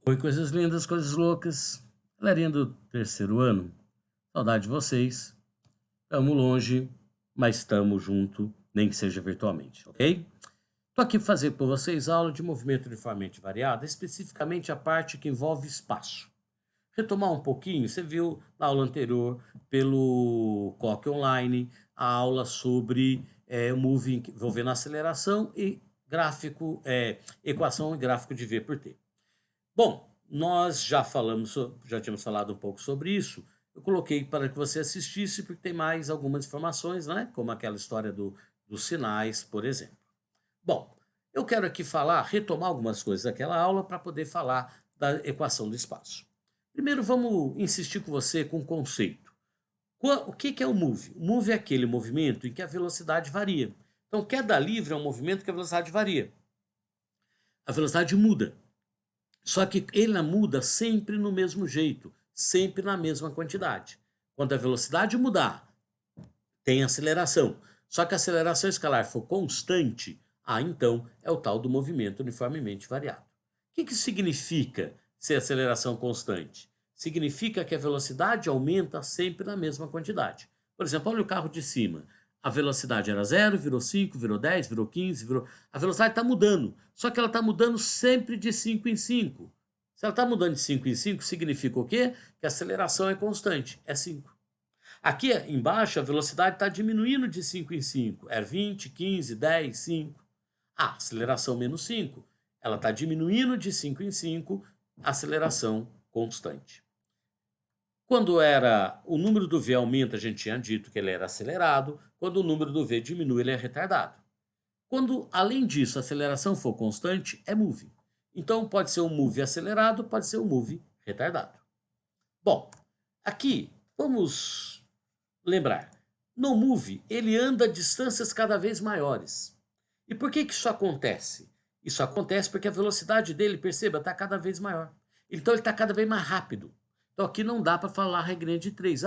Oi, coisas lindas, coisas loucas. Galerinha do terceiro ano, saudade de vocês. Tamo longe, mas estamos junto, nem que seja virtualmente, ok? Tô aqui para fazer por vocês aula de movimento uniformemente variado, especificamente a parte que envolve espaço. Retomar um pouquinho, você viu na aula anterior, pelo COC Online, a aula sobre o moving envolvendo aceleração e gráfico, equação e gráfico de V por T. Bom, nós já falamos, já tínhamos falado um pouco sobre isso. Eu coloquei para que você assistisse, porque tem mais algumas informações, né? Como aquela história dos sinais, por exemplo. Bom, eu quero aqui retomar algumas coisas daquela aula para poder falar da equação do espaço. Primeiro, vamos insistir com você com o conceito. O que é o move? O move é aquele movimento em que a velocidade varia. Então, queda livre é um movimento que a velocidade varia. A velocidade muda. Só que ele muda sempre no mesmo jeito, sempre na mesma quantidade. Quando a velocidade mudar, tem aceleração. Só que a aceleração escalar for constante, então é o tal do movimento uniformemente variado. O que significa ser aceleração constante? Significa que a velocidade aumenta sempre na mesma quantidade. Por exemplo, olha o carro de cima. A velocidade era 0, virou 5, virou 10, virou 15, virou... A velocidade está mudando, só que ela está mudando sempre de 5 em 5. Se ela está mudando de 5 em 5, significa o quê? Que a aceleração é constante, é 5. Aqui embaixo a velocidade está diminuindo de 5 em 5, é 20, 15, 10, 5. Aceleração menos 5. Ela está diminuindo de 5 em 5, aceleração constante. Quando era o número do V aumenta, a gente tinha dito que ele era acelerado. Quando o número do V diminui, ele é retardado. Quando, além disso, a aceleração for constante, é move. Então, pode ser um move acelerado, pode ser um move retardado. Bom, aqui, vamos lembrar. No move, ele anda a distâncias cada vez maiores. E por que isso acontece? Isso acontece porque a velocidade dele, perceba, está cada vez maior. Então, ele está cada vez mais rápido. Então, aqui não dá para falar a regrinha de 3.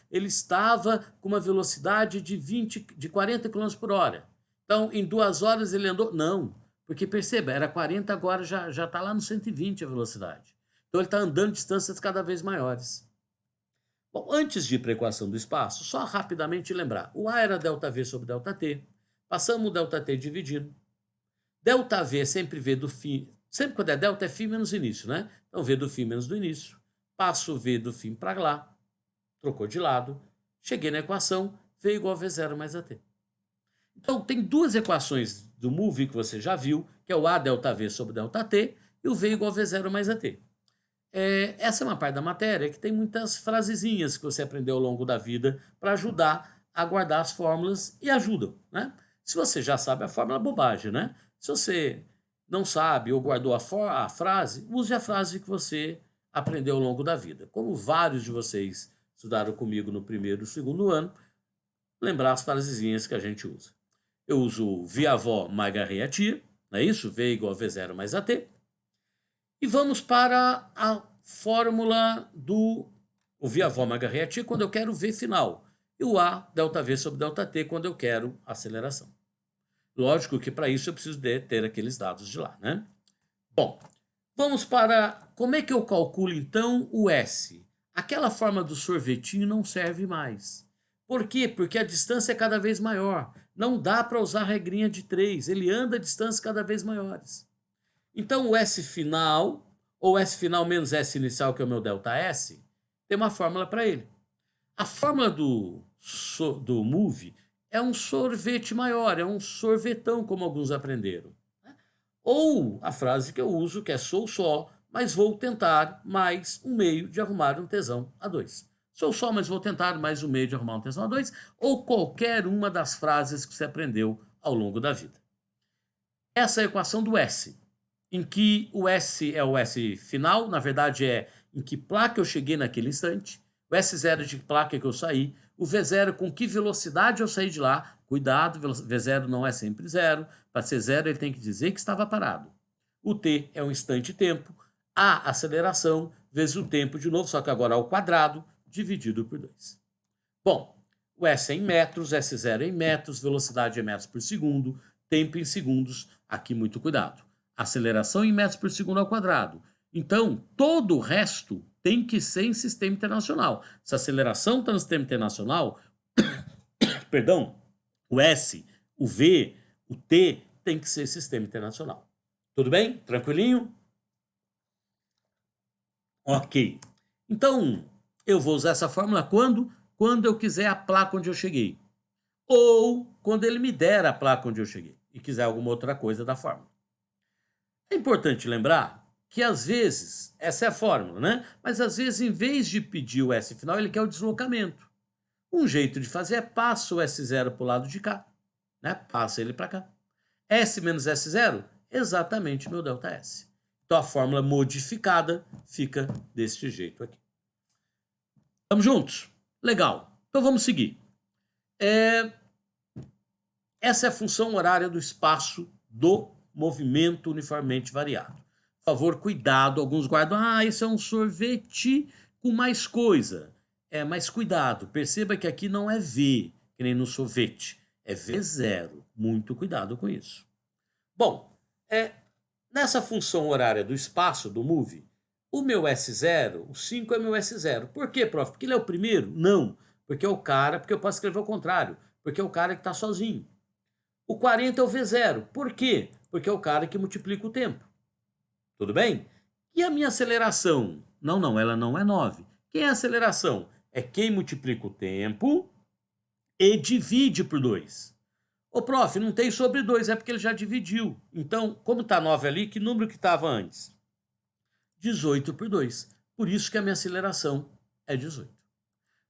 Ele estava com uma velocidade de 40 km por hora. Então, em 2 horas ele andou... Não, porque perceba, era 40, agora já está lá no 120 a velocidade. Então, ele está andando distâncias cada vez maiores. Bom, antes de ir para a equação do espaço, só rapidamente lembrar. O A era ΔV sobre ΔT. Passamos o ΔT dividindo. ΔV é sempre V do fim. Sempre quando é delta é fim menos início, né? Então, V do fim menos do início. Passo o V do fim para lá. Trocou de lado. Cheguei na equação. V igual a V0 mais AT. Então, tem duas equações do move que você já viu, que é o A ΔV sobre ΔT e o V igual a V0 mais AT. Essa é uma parte da matéria que tem muitas frasezinhas que você aprendeu ao longo da vida para ajudar a guardar as fórmulas e ajudam, né? Se você já sabe a fórmula, é bobagem, né? Se você não sabe ou guardou a frase, use a frase que você aprendeu ao longo da vida. Como vários de vocês estudaram comigo no primeiro e segundo ano, lembrar as frasezinhas que a gente usa. Eu uso via avó mais garrei a tia, não é isso? V igual a V0 mais AT. E vamos para a fórmula do o via avó mais garrei a tia quando eu quero V final. E o A ΔV sobre ΔT quando eu quero aceleração. Lógico que para isso eu preciso ter aqueles dados de lá, né? Bom, vamos para como é que eu calculo então o S? Aquela forma do sorvetinho não serve mais. Por quê? Porque a distância é cada vez maior. Não dá para usar a regrinha de 3. Ele anda a distâncias cada vez maiores. Então o S final, ou S final menos S inicial, que é o meu ΔS, tem uma fórmula para ele. A fórmula do move é um sorvete maior, é um sorvetão, como alguns aprenderam. Ou a frase que eu uso, que é sou só, mas vou tentar mais um meio de arrumar um tesão a dois. Sou só, mas vou tentar mais um meio de arrumar um tesão a dois, ou qualquer uma das frases que você aprendeu ao longo da vida. Essa é a equação do S, em que o S é o S final, na verdade é em que placa eu cheguei naquele instante, o S0 de placa que eu saí, o V0 com que velocidade eu saí de lá, cuidado, V0 não é sempre zero, para ser zero ele tem que dizer que estava parado. O T é um instante-tempo, a aceleração vezes o tempo de novo, só que agora ao quadrado, dividido por 2. Bom, o S é em metros, S0 é em metros, velocidade é metros por segundo, tempo em segundos, aqui muito cuidado. Aceleração em metros por segundo ao quadrado Então, todo o resto tem que ser em sistema internacional. Se a aceleração está no sistema internacional, perdão, o S, o V, o T tem que ser sistema internacional. Tudo bem? Tranquilinho? Ok. Então, eu vou usar essa fórmula quando? Quando eu quiser a placa onde eu cheguei. Ou quando ele me der a placa onde eu cheguei e quiser alguma outra coisa da fórmula. É importante lembrar que às vezes, essa é a fórmula, né? Mas às vezes, em vez de pedir o S final, ele quer o deslocamento. Um jeito de fazer é passa o S0 para o lado de cá, né? Passa ele para cá. S menos S0, exatamente meu ΔS. Então a fórmula modificada fica desse jeito aqui. Estamos juntos? Legal. Então vamos seguir. Essa é a função horária do espaço do movimento uniformemente variado. Por favor, cuidado. Alguns guardam, isso é um sorvete com mais coisa. Mas cuidado. Perceba que aqui não é V, que nem no sorvete. É V0. Muito cuidado com isso. Bom, nessa função horária do espaço, do move, o meu S0, o 5 é meu S0. Por quê, prof? Porque ele é o primeiro? Não. Porque é o cara, porque eu posso escrever ao contrário. Porque é o cara que está sozinho. O 40 é o V0. Por quê? Porque é o cara que multiplica o tempo. Tudo bem? E a minha aceleração? Não, ela não é 9. Quem é a aceleração? É quem multiplica o tempo e divide por 2. Ô, prof, não tem sobre 2, é porque ele já dividiu. Então, como está 9 ali, que número que estava antes? 18 por 2. Por isso que a minha aceleração é 18.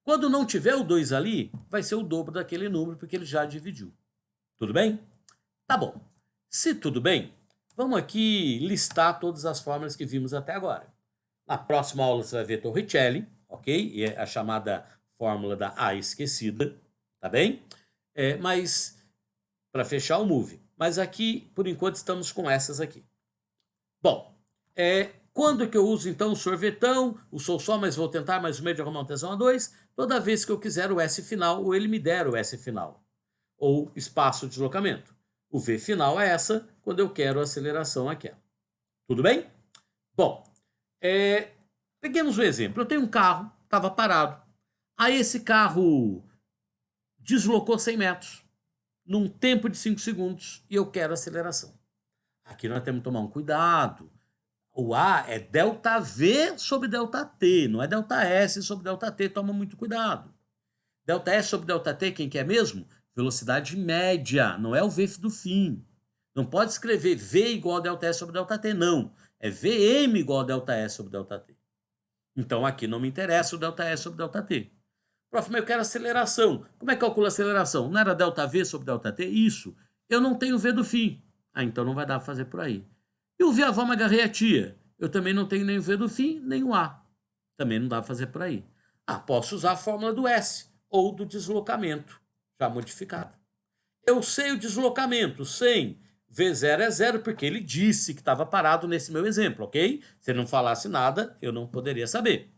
Quando não tiver o 2 ali, vai ser o dobro daquele número, porque ele já dividiu. Tudo bem? Tá bom. Se tudo bem, vamos aqui listar todas as fórmulas que vimos até agora. Na próxima aula você vai ver Torricelli, ok? E é a chamada fórmula da A esquecida, tá bem? Mas, para fechar o move. Mas aqui, por enquanto, estamos com essas aqui. Bom, quando que eu uso, então, o sorvetão, o sou só, mas vou tentar mais um meio de arrumar um tesão a 2, toda vez que eu quiser o S final, ou ele me der o S final, ou espaço de deslocamento. O V final é essa, quando eu quero a aceleração aquela. Tudo bem? Bom, peguemos um exemplo. Eu tenho um carro, estava parado. Aí esse carro deslocou 100 metros num tempo de 5 segundos e eu quero aceleração. Aqui nós temos que tomar um cuidado. O A é ΔV sobre ΔT, não é ΔS sobre ΔT, toma muito cuidado. ΔS sobre ΔT, quem quer mesmo? Velocidade média, não é o V do fim. Não pode escrever V igual a ΔS sobre ΔT, não. É VM igual a ΔS sobre ΔT. Então aqui não me interessa o ΔS sobre ΔT. Prof, mas eu quero aceleração. Como é que calcula a aceleração? Não era ΔV sobre ΔT? Isso. Eu não tenho V do fim. Então não vai dar para fazer por aí. E o V avó me agarrei a tia. Eu também não tenho nem o V do fim, nem o A. Também não dá para fazer por aí. Posso usar a fórmula do S ou do deslocamento, já modificada. Eu sei o deslocamento, sem V0 é 0, porque ele disse que estava parado nesse meu exemplo, ok? Se ele não falasse nada, eu não poderia saber.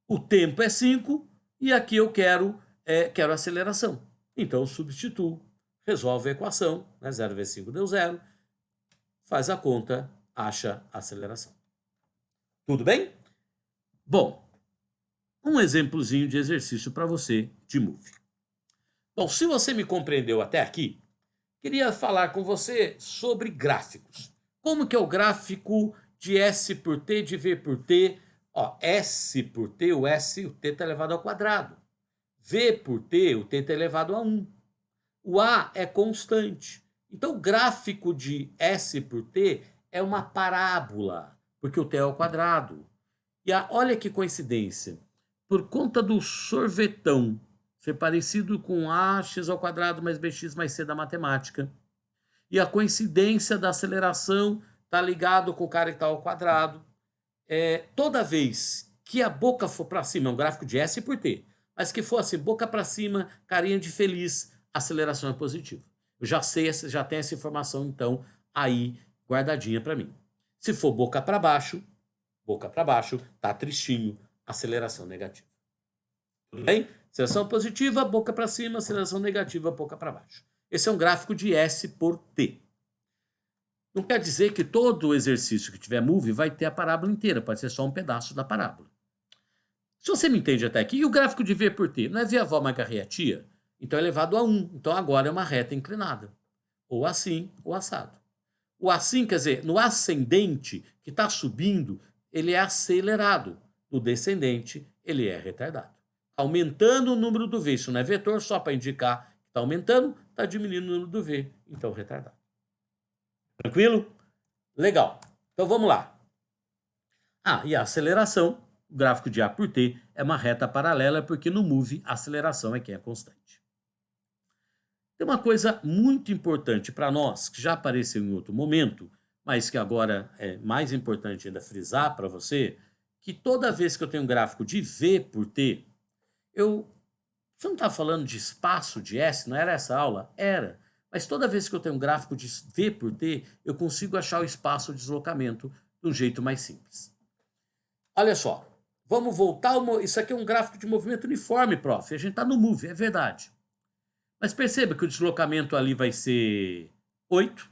O tempo é 5 e aqui eu quero aceleração. Então eu substituo, resolve a equação, né? 0 vezes 5 deu 0, faz a conta, acha a aceleração. Tudo bem? Bom, um exemplozinho de exercício para você de move. Bom, se você me compreendeu até aqui, queria falar com você sobre gráficos. Como que é o gráfico de S por T, de V por T? S por T, o S, o T está elevado ao quadrado. V por T, o T está elevado a 1. O A é constante. Então, o gráfico de S por T é uma parábola, porque o T é ao quadrado. E olha que coincidência. Por conta do sorvetão ser parecido com ax ao quadrado mais bx mais c da matemática, e a coincidência da aceleração está ligado com o cara que está ao quadrado, toda vez que a boca for para cima, é um gráfico de S por T, mas que for assim, boca para cima, carinha de feliz, aceleração é positiva. Eu já sei, já tenho essa informação, então, aí guardadinha para mim. Se for boca para baixo, tá tristinho, aceleração negativa. Tudo bem? Aceleração positiva, boca para cima, aceleração negativa, boca para baixo. Esse é um gráfico de S por T. Não quer dizer que todo exercício que tiver move vai ter a parábola inteira, pode ser só um pedaço da parábola. Se você me entende até aqui, e o gráfico de V por T? Não é V avó mais a tia? Então é elevado a 1. Então agora é uma reta inclinada. Ou assim, ou assado. O assim, quer dizer, no ascendente, que está subindo, ele é acelerado. No descendente, ele é retardado. Aumentando o número do V. Isso não é vetor, só para indicar que está aumentando, está diminuindo o número do V. Então, retardado. Tranquilo? Legal. Então, vamos lá. E a aceleração, o gráfico de A por T, é uma reta paralela, porque no move, a aceleração é quem é constante. Tem uma coisa muito importante para nós, que já apareceu em outro momento, mas que agora é mais importante ainda frisar para você, que toda vez que eu tenho um gráfico de V por T, você não está falando de espaço de S, não era essa aula? Era. Mas toda vez que eu tenho um gráfico de V por T, eu consigo achar o espaço de deslocamento de um jeito mais simples. Olha só, vamos voltar, isso aqui é um gráfico de movimento uniforme, prof. A gente está no move, é verdade. Mas perceba que o deslocamento ali vai ser 8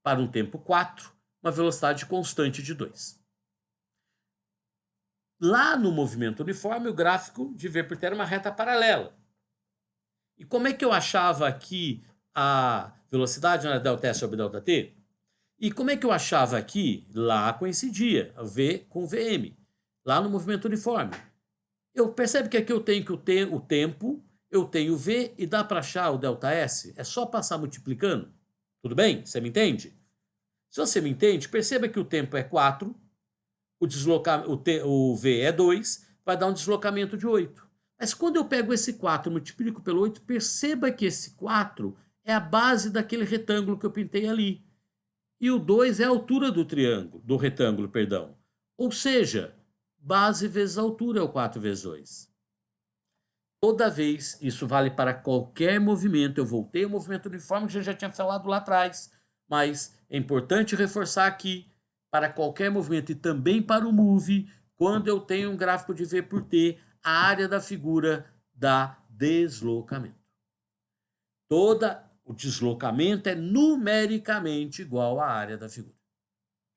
para um tempo 4, uma velocidade constante de 2. Lá no movimento uniforme, o gráfico de V por T era uma reta paralela. E como é que eu achava aqui a velocidade na ΔS sobre ΔT? E como é que eu achava aqui? Lá coincidia, V com VM, lá no movimento uniforme. Eu percebo que aqui eu tenho que o tempo, eu tenho V e dá para achar o ΔS? É só passar multiplicando. Tudo bem? Você me entende? Se você me entende, perceba que o tempo é 4, o V é 2, vai dar um deslocamento de 8. Mas quando eu pego esse 4 e multiplico pelo 8, perceba que esse 4 é a base daquele retângulo que eu pintei ali. E o 2 é a altura do triângulo, do retângulo, perdão. Ou seja, base vezes altura é o 4 vezes 2. Toda vez, isso vale para qualquer movimento. Eu voltei ao movimento uniforme que eu já tinha falado lá atrás, mas é importante reforçar aqui, para qualquer movimento e também para o move, quando eu tenho um gráfico de V por T, a área da figura dá deslocamento. O deslocamento é numericamente igual à área da figura.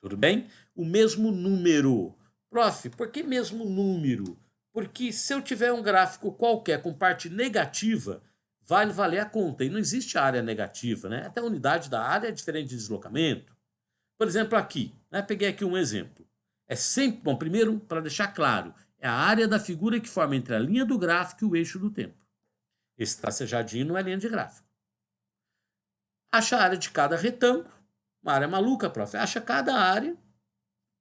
Tudo bem? O mesmo número. Prof, por que mesmo número? Porque se eu tiver um gráfico qualquer com parte negativa, vai valer a conta. E não existe área negativa, né? Até a unidade da área é diferente de deslocamento. Por exemplo, aqui, né? Peguei aqui um exemplo. É sempre, bom, primeiro, para deixar claro, é a área da figura que forma entre a linha do gráfico e o eixo do tempo. Esse tracejadinho não é linha de gráfico. Acha a área de cada retângulo. Uma área maluca, prof. Acha cada área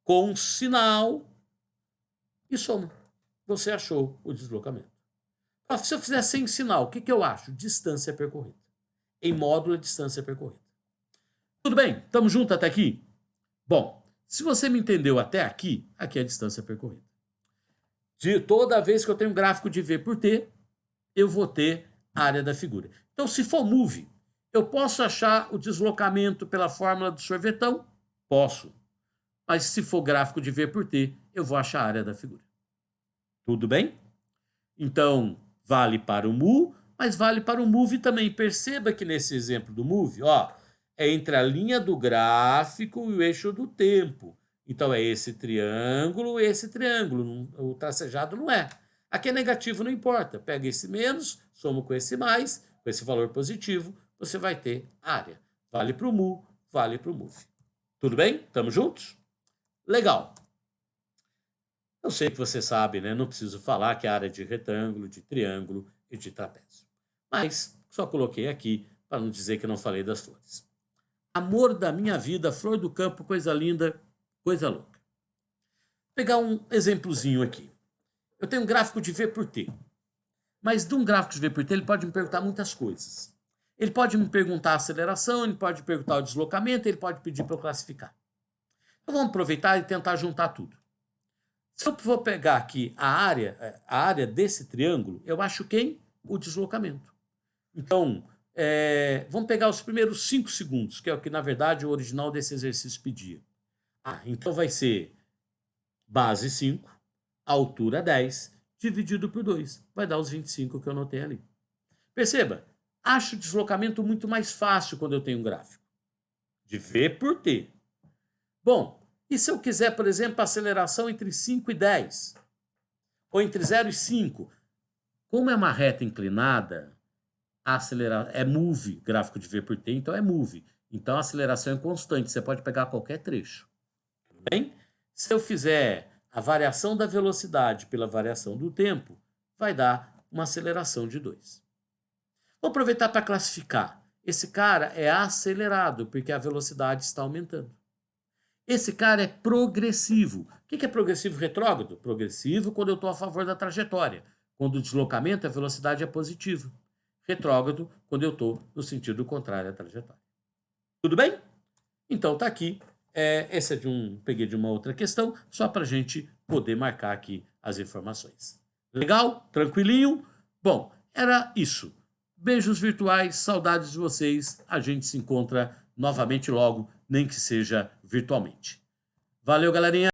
com um sinal e soma. Você achou o deslocamento. Prof, se eu fizer sem sinal, o que eu acho? Distância percorrida. Em módulo, distância percorrida. Tudo bem? Estamos juntos até aqui? Bom, se você me entendeu até aqui, aqui é a distância percorrida. Toda vez que eu tenho um gráfico de V por T, eu vou ter a área da figura. Então, se for move, eu posso achar o deslocamento pela fórmula do sorvetão? Posso. Mas se for gráfico de V por T, eu vou achar a área da figura. Tudo bem? Então, vale para o mu, mas vale para o move também. Perceba que nesse exemplo do move, é entre a linha do gráfico e o eixo do tempo. Então, é esse triângulo e esse triângulo. O tracejado não é. Aqui é negativo, não importa. Pega esse menos, soma com esse mais, com esse valor positivo, você vai ter área. Vale para o mu, vale para o move. Tudo bem? Estamos juntos? Legal. Eu sei que você sabe, né? Não preciso falar que é a área de retângulo, de triângulo e de trapézio. Mas só coloquei aqui para não dizer que não falei das flores. Amor da minha vida, flor do campo, coisa linda, coisa louca. Vou pegar um exemplozinho aqui. Eu tenho um gráfico de V por T. Mas de um gráfico de V por T, ele pode me perguntar muitas coisas. Ele pode me perguntar a aceleração, ele pode perguntar o deslocamento, ele pode pedir para eu classificar. Então vamos aproveitar e tentar juntar tudo. Se eu vou pegar aqui a área desse triângulo, eu acho quem? O deslocamento. Então, vamos pegar os primeiros 5 segundos, que é o que, na verdade, o original desse exercício pedia. Então vai ser base 5, altura 10, dividido por 2. Vai dar os 25 que eu anotei ali. Perceba, acho o deslocamento muito mais fácil quando eu tenho um gráfico. De V por T. Bom, e se eu quiser, por exemplo, aceleração entre 5 e 10? Ou entre 0 e 5? Como é uma reta inclinada, a aceleração é move, gráfico de V por T, então é move. Então a aceleração é constante, você pode pegar qualquer trecho. Tudo bem? Se eu fizer a variação da velocidade pela variação do tempo, vai dar uma aceleração de 2. Vou aproveitar para classificar. Esse cara é acelerado, porque a velocidade está aumentando. Esse cara é progressivo. O que é progressivo retrógrado? Progressivo quando eu estou a favor da trajetória. Quando o deslocamento, a velocidade é positiva. Retrógrado quando eu estou no sentido contrário à trajetória. Tudo bem? Então tá aqui. Esse é peguei de uma outra questão, só para a gente poder marcar aqui as informações. Legal? Tranquilinho? Bom, era isso. Beijos virtuais, saudades de vocês. A gente se encontra novamente logo, nem que seja virtualmente. Valeu, galerinha!